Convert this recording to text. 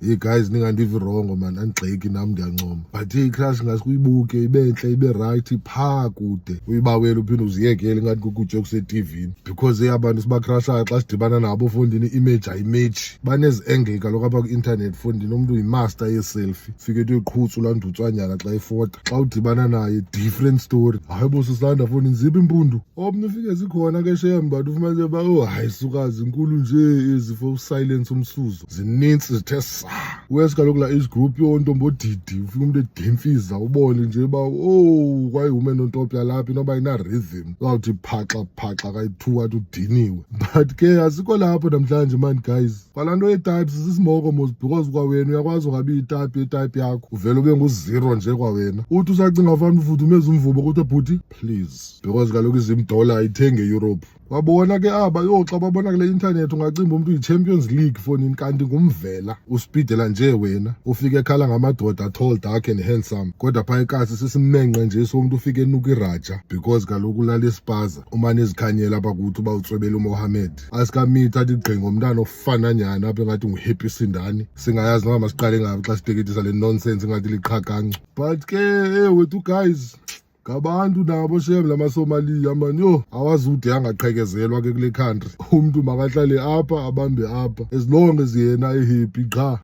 hey guys ningandivi wrong man, angixeki nami ngiyancoma, but hey crush ngasuyibuke ibenhle ibe right phaa kude uyibawela uphinde uziyekele ngathi kukutya kuseTV-ni, because abantu sibacrushayo xa sidibana nabo fondini image ayimechi, banezi-angle kaloku apha ku-internet fondini, umuntu uyimaster yeselfie, fike ethi uyiqhutsa ulandutswanyana xa ifota, xa udibana naye different story. Hayi bo sisanda fondini ziphi impundu omnye ufike zikhona ke shem, but ufumanise ba oh hayi suka zinkulu nje ezifo uSilence umsuzo zinintsi zithe sa wes kaloku la age group yontombi odidi, ufike umuntu edemfiza ubone nje ba oh kwayihume nontophi yalapha inoba ina-rhythm uzawuthi phaxa kayi-2 athi udiniwe. But ke asikho lapho namhlanje man guys, kwalaa nto ye-types sisimoko mos, because kwawena uyakwazi ungabi itype yetype yakho uvele ube ngu-0 nje kwawena, uthi usacinga fana ufudumeza umvubo kuthiwa bhuti please, because kaloku izimdola ayithenge eEurope. Wabona ke aba yo xa babona kule internet ungacimba umuntu uyi-Champions League fonini, kanti ngumvela uspidela nje wena, ufike ekhala ngamadoda tall dark and handsome, kodwa phaa ekasi sisimenqe nje somuntu ufike enuka iraja, because kaloku ulala espaza umane ezikhanyela apha kuthi uba utswebela uMohammed. Asikamitha athi gqi ngomntana ofana nyana apha engathi ngu-Happy Sindani, singayazi noba masiqale ngayo xa siteketisa le nonsense engathi liqhakanco. But ke wethu guys ngabantu nabo shem lamaSomaliya man, yo awazude angaqhekezelwa ke kule country, umuntu makahlale apha abambe apha as long as yena ehappy qha.